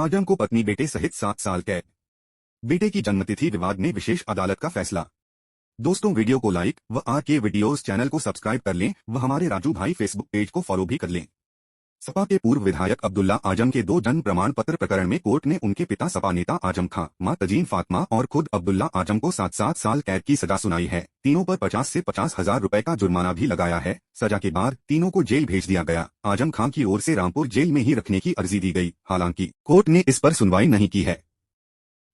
आजम को पत्नी बेटे सहित 7 साल कैद। बेटे की जन्मतिथि विवाद में विशेष अदालत का फैसला। दोस्तों, वीडियो को लाइक व आर के वीडियोस चैनल को सब्सक्राइब कर लें व हमारे राजू भाई फेसबुक पेज को फॉलो भी कर लें। सपा के पूर्व विधायक अब्दुल्ला आजम के 2 जन्म प्रमाण पत्र प्रकरण में कोर्ट ने उनके पिता सपा नेता आजम खां, मां तजीन फातिमा और खुद अब्दुल्ला आजम को 7-7 साल कैद की सजा सुनाई है। तीनों पर 50 से 50 हजार रुपए का जुर्माना भी लगाया है। सजा के बाद तीनों को जेल भेज दिया गया। आजम खां की ओर से रामपुर जेल में ही रखने की अर्जी दी गई। हालांकि कोर्ट ने इस पर सुनवाई नहीं की है।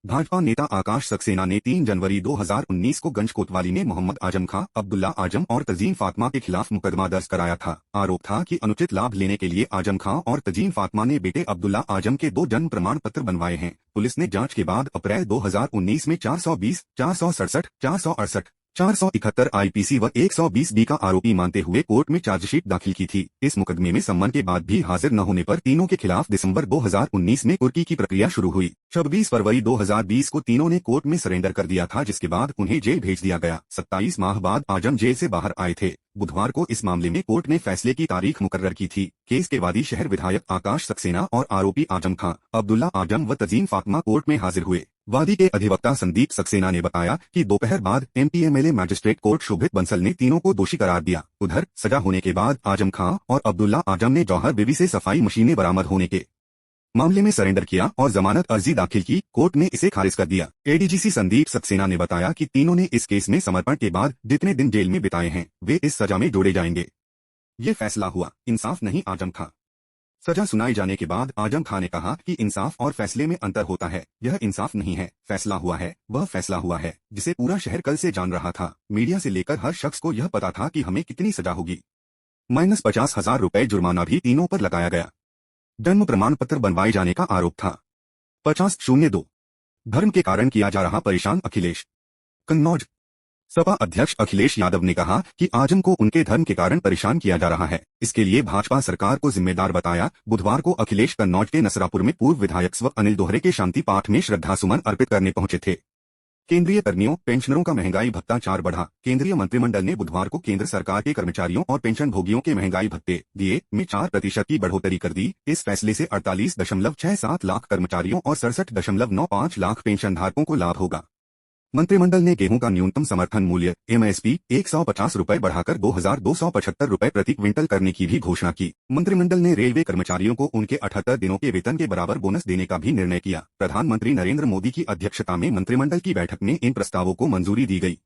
भाजपा नेता आकाश सक्सेना ने 3 जनवरी 2019 को गंज कोतवाली में मोहम्मद आजम खां, अब्दुल्ला आजम और तजीन फातिमा के खिलाफ मुकदमा दर्ज कराया था। आरोप था कि अनुचित लाभ लेने के लिए आजम खां और तजीन फातिमा ने बेटे अब्दुल्ला आजम के 2 जन्म प्रमाण पत्र बनवाए हैं। पुलिस ने जांच के बाद अप्रैल 2019 में 420, 467, 468, 471 आईपीसी व 120 बी का आरोपी मानते हुए कोर्ट में चार्जशीट दाखिल की थी। इस मुकदमे में सम्मन के बाद भी हाजिर न होने पर तीनों के खिलाफ दिसंबर 2019 में कुर्की की प्रक्रिया शुरू हुई। 26 फरवरी 2020 को तीनों ने कोर्ट में सरेंडर कर दिया था, जिसके बाद उन्हें जेल भेज दिया गया। 27 माह बाद आजम जेल से बाहर आए थे। बुधवार को इस मामले में कोर्ट ने फैसले की तारीख मुकर्रर की थी। केस के वादी शहर विधायक आकाश सक्सेना और आरोपी आजम खां, अब्दुल्ला आजम व तजीन फातिमा कोर्ट में हाजिर हुए। वादी के अधिवक्ता संदीप सक्सेना ने बताया कि दोपहर बाद एमपीएमएलए मैजिस्ट्रेट कोर्ट शोभित बंसल ने तीनों को दोषी करार दिया। उधर सजा होने के बाद आजम खां और अब्दुल्ला आजम ने जौहर बीवी से सफाई मशीनें बरामद होने के मामले में सरेंडर किया और जमानत अर्जी दाखिल की। कोर्ट ने इसे खारिज कर दिया। एडीजीसी संदीप सक्सेना ने बताया कि तीनों ने इस केस में समर्पण के बाद जितने दिन जेल में बिताए हैं वे इस सजा में जोड़े जाएंगे। ये फैसला हुआ, इंसाफ नहीं आजम खां। सजा सुनाई जाने के बाद आजम खां ने कहा कि इंसाफ और फैसले में अंतर होता है। यह इंसाफ नहीं है, फैसला हुआ है, वह फैसला हुआ है जिसे पूरा शहर कल से जान रहा था। मीडिया से लेकर हर शख्स को यह पता था कि हमें कितनी सजा होगी। -50 हजार रुपए जुर्माना भी तीनों पर लगाया गया। जन्म प्रमाण पत्र बनवाए जाने का आरोप था। 50-02 धर्म के कारण किया जा रहा परेशान अखिलेश। कन्नौज सपा अध्यक्ष अखिलेश यादव ने कहा कि आजम को उनके धर्म के कारण परेशान किया जा रहा है। इसके लिए भाजपा सरकार को जिम्मेदार बताया। बुधवार को अखिलेश कन्नौज के नसरापुर में पूर्व विधायक स्व अनिल दोहरे के शांति पाठ में श्रद्धासुमन अर्पित करने पहुंचे थे। केंद्रीय कर्मियों पेंशनरों का महंगाई भत्ता 4 बढ़ा। केंद्रीय मंत्रिमंडल ने बुधवार को केंद्र सरकार के कर्मचारियों और पेंशन भोगियों के महंगाई भत्ते दिए में 4% की बढ़ोतरी कर दी। इस फैसले से 48.67 लाख कर्मचारियों और 67.95 लाख पेंशन धारकों को लाभ होगा। मंत्रिमंडल ने गेहूं का न्यूनतम समर्थन मूल्य एमएसपी 150 रुपए बढ़ाकर 2275 रुपए प्रति क्विंटल करने की भी घोषणा की। मंत्रिमंडल ने रेलवे कर्मचारियों को उनके 78 दिनों के वेतन के बराबर बोनस देने का भी निर्णय किया। प्रधानमंत्री नरेंद्र मोदी की अध्यक्षता में मंत्रिमंडल की बैठक में इन प्रस्तावों को मंजूरी दी गई।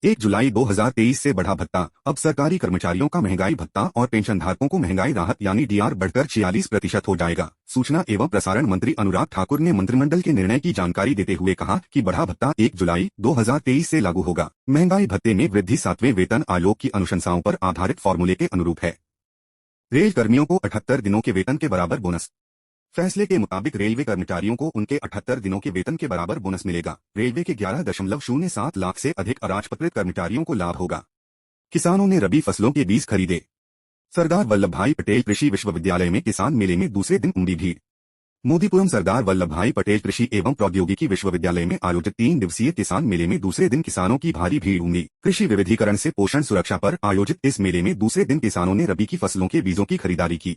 1 जुलाई 2023 से बढ़ा भत्ता। अब सरकारी कर्मचारियों का महंगाई भत्ता और पेंशन धारकों को महंगाई राहत यानी डीआर बढ़कर 46% हो जाएगा। सूचना एवं प्रसारण मंत्री अनुराग ठाकुर ने मंत्रिमंडल के निर्णय की जानकारी देते हुए कहा कि बढ़ा भत्ता 1 जुलाई 2023 से लागू होगा। महंगाई भत्ते में वृद्धि 7वें वेतन आयोग की अनुशंसाओं पर आधारित फॉर्मूले के अनुरूप है। रेल कर्मियों को 78 दिनों के वेतन के बराबर बोनस। फैसले के मुताबिक रेलवे कर्मचारियों को उनके 78 दिनों के वेतन के बराबर बोनस मिलेगा। रेलवे के 11.07 लाख से अधिक अराजपत्रित कर्मचारियों को लाभ होगा। किसानों ने रबी फसलों के बीज खरीदे। सरदार वल्लभ भाई पटेल कृषि विश्वविद्यालय में किसान मेले में दूसरे दिन उमड़ी भीड़। मोदीपुरम सरदार वल्लभ भाई पटेल कृषि एवं प्रौद्योगिकी विश्वविद्यालय में आयोजित 3 दिवसीय किसान मेले में दूसरे दिन किसानों की भारी भीड़ उमड़ी। कृषि विविधीकरण से पोषण सुरक्षा पर आयोजित इस मेले में दूसरे दिन किसानों ने रबी की फसलों के बीजों की खरीदारी की।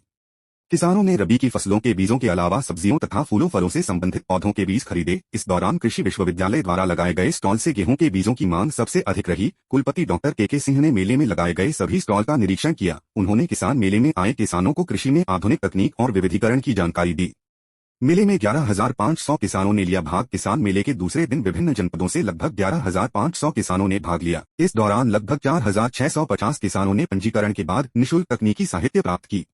किसानों ने रबी की फसलों के बीजों के अलावा सब्जियों तथा फूलों फलों से संबंधित पौधों के बीज खरीदे। इस दौरान कृषि विश्वविद्यालय द्वारा लगाए गए स्टॉल से गेहूं के बीजों की मांग सबसे अधिक रही। कुलपति डॉक्टर के सिंह ने मेले में लगाए गए सभी स्टॉल का निरीक्षण किया। उन्होंने किसान मेले में आए किसानों को कृषि में आधुनिक तकनीक और विविधीकरण की जानकारी दी। मेले में 11,500 किसानों ने लिया भाग। किसान मेले के दूसरे दिन विभिन्न जनपदों से लगभग 11,500 किसानों ने भाग लिया। इस दौरान लगभग 4,650 किसानों ने पंजीकरण के बाद निःशुल्क तकनीकी साहित्य प्राप्त की।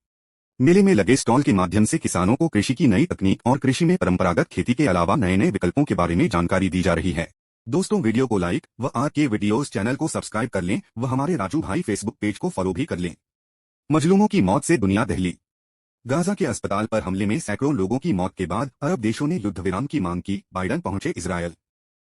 मेले में लगे स्टॉल के माध्यम से किसानों को कृषि की नई तकनीक और कृषि में परंपरागत खेती के अलावा नए नए विकल्पों के बारे में जानकारी दी जा रही है। दोस्तों, वीडियो को लाइक व आर के वीडियोस चैनल को सब्सक्राइब कर लें व हमारे राजू भाई फेसबुक पेज को फॉलो भी कर लें। मजलूमों की मौत से दुनिया दहली। गाजा के अस्पताल पर हमले में सैकड़ों लोगों की मौत के बाद अरब देशों ने युद्ध विराम की मांग की। बाइडन पहुंचे इजरायल।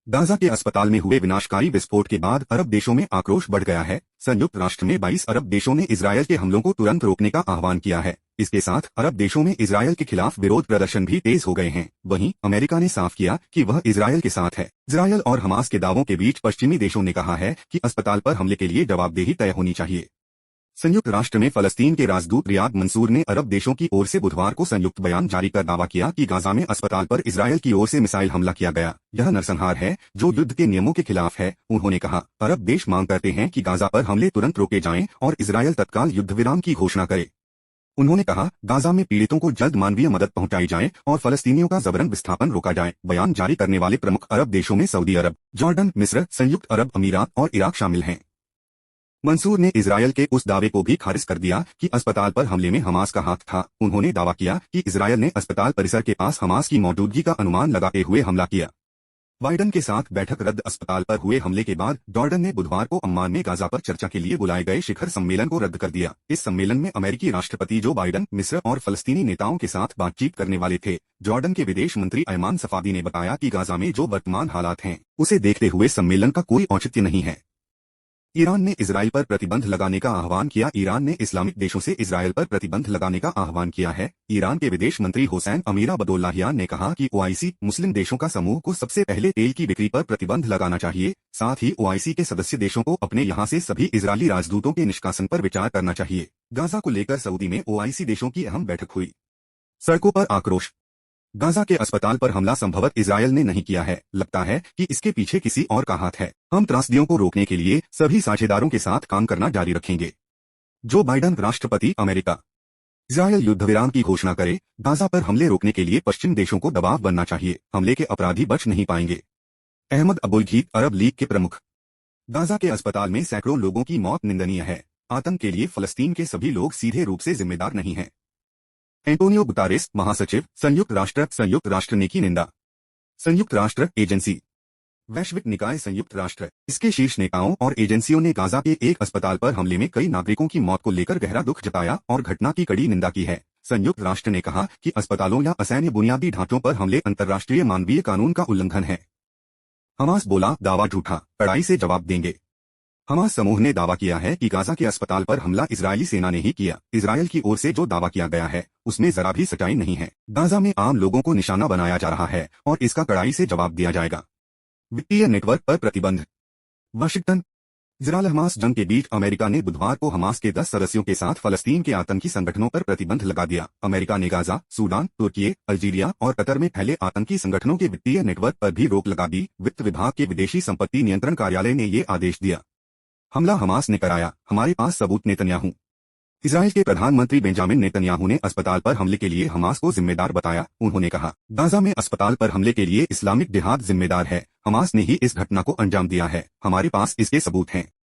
गाजा के अस्पताल में हुए विनाशकारी विस्फोट के बाद अरब देशों में आक्रोश बढ़ गया है। संयुक्त राष्ट्र में 22 अरब देशों ने इजरायल के हमलों को तुरंत रोकने का आह्वान किया है। इसके साथ अरब देशों में इजरायल के खिलाफ विरोध प्रदर्शन भी तेज हो गए हैं। वहीं अमेरिका ने साफ किया कि वह इजरायल के साथ है। इजरायल और हमास के दावों के बीच पश्चिमी देशों ने कहा है कि अस्पताल पर हमले के लिए जवाबदेही तय होनी चाहिए। संयुक्त राष्ट्र में फलस्तीन के राजदूत रियाद मंसूर ने अरब देशों की ओर से बुधवार को संयुक्त बयान जारी कर दावा किया कि गाजा में अस्पताल पर इजरायल की ओर से मिसाइल हमला किया गया। यह नरसंहार है जो युद्ध के नियमों के खिलाफ है। उन्होंने कहा, अरब देश मांग करते हैं कि गाजा पर हमले तुरंत रोके जाएं और इजरायल तत्काल युद्ध विराम की घोषणा करे। उन्होंने कहा, गाजा में पीड़ितों को जल्द मानवीय मदद पहुंचाई जाए और फलस्तीनियों का जबरन विस्थापन रोका जाए। बयान जारी करने वाले प्रमुख अरब देशों में सऊदी अरब, जॉर्डन, मिस्र, संयुक्त अरब अमीरात और इराक शामिल हैं। मंसूर ने इजरायल के उस दावे को भी खारिज कर दिया कि अस्पताल पर हमले में हमास का हाथ था। उन्होंने दावा किया कि इजरायल ने अस्पताल परिसर के पास हमास की मौजूदगी का अनुमान लगाते हुए हमला किया। बाइडन के साथ बैठक रद्द। अस्पताल पर हुए हमले के बाद जॉर्डन ने बुधवार को अम्मान में गाजा पर चर्चा के लिए बुलाए गए शिखर सम्मेलन को रद्द कर दिया। इस सम्मेलन में अमेरिकी राष्ट्रपति जो बाइडन, मिस्र और फलस्तीनी नेताओं के साथ बातचीत करने वाले थे। जॉर्डन के विदेश मंत्री अयमान सफादी ने बताया कि गाजा में जो वर्तमान हालात हैं, उसे देखते हुए सम्मेलन का कोई औचित्य नहीं है। ईरान ने इजरायल पर प्रतिबंध लगाने का आह्वान किया। ईरान ने इस्लामिक देशों से इजरायल पर प्रतिबंध लगाने का आह्वान किया है। ईरान के विदेश मंत्री हुसैन अमीर अब्दुल्लाहियान ने कहा कि ओआईसी मुस्लिम देशों का समूह को सबसे पहले तेल की बिक्री पर प्रतिबंध लगाना चाहिए। साथ ही ओआईसी के सदस्य देशों को अपने यहां से सभी इजरायली राजदूतों के निष्कासन पर विचार करना चाहिए। गाजा को लेकर सऊदी में ओआईसी देशों की अहम बैठक हुई। सड़कों पर आक्रोश। गाजा के अस्पताल पर हमला संभवतः इजरायल ने नहीं किया है। लगता है कि इसके पीछे किसी और का हाथ है। हम त्रासदियों को रोकने के लिए सभी साझेदारों के साथ काम करना जारी रखेंगे। जो बाइडन, राष्ट्रपति अमेरिका, इजरायल युद्ध विराम की घोषणा करे। गाजा पर हमले रोकने के लिए पश्चिम देशों को दबाव बनना चाहिए। हमले के अपराधी बच नहीं पाएंगे। अहमद अबुल-घीत, अरब लीग के प्रमुख। गाजा के अस्पताल में सैकड़ों लोगों की मौत निंदनीय है। आतंक के लिए फलस्तीन के सभी लोग सीधे रूप से जिम्मेदार नहीं हैं। एंटोनियो गुतारेस, महासचिव, संयुक्त राष्ट्र ने की निंदा। संयुक्त राष्ट्र एजेंसी, वैश्विक निकाय संयुक्त राष्ट्र, इसके शीर्ष नेताओं और एजेंसियों ने गाजा के एक अस्पताल पर हमले में कई नागरिकों की मौत को लेकर गहरा दुख जताया और घटना की कड़ी निंदा की है। संयुक्त राष्ट्र ने कहा कि अस्पतालों या असैन्य बुनियादी ढांचों पर हमले अंतर्राष्ट्रीय मानवीय कानून का उल्लंघन है। हमास बोला, दावा झूठा, कड़ाई से जवाब देंगे। हमास समूह ने दावा किया है कि गाजा के अस्पताल पर हमला इजरायली सेना ने ही किया। इजरायल की ओर से जो दावा किया गया है, उसमें जरा भी सच्चाई नहीं है। गाजा में आम लोगों को निशाना बनाया जा रहा है और इसका कड़ाई से जवाब दिया जाएगा। वित्तीय नेटवर्क पर प्रतिबंध। वाशिंगटन। इजरायल हमास जंग के बीच अमेरिका ने बुधवार को हमास के 10 सदस्यों के साथ फलस्तीन के आतंकी संगठनों पर प्रतिबंध लगा दिया। अमेरिका ने गाजा, सूडान, तुर्की, अल्जीरिया और कतर में फैले आतंकी संगठनों के वित्तीय नेटवर्क पर भी रोक लगा दी। वित्त विभाग के विदेशी संपत्ति नियंत्रण कार्यालय ने ये आदेश दिया। हमला हमास ने कराया, हमारे पास सबूत। नेतन्याहू। इजरायल के प्रधानमंत्री बेंजामिन नेतन्याहू ने अस्पताल पर हमले के लिए हमास को जिम्मेदार बताया। उन्होंने कहा, गाजा में अस्पताल पर हमले के लिए इस्लामिक जिहाद जिम्मेदार है। हमास ने ही इस घटना को अंजाम दिया है। हमारे पास इसके सबूत हैं।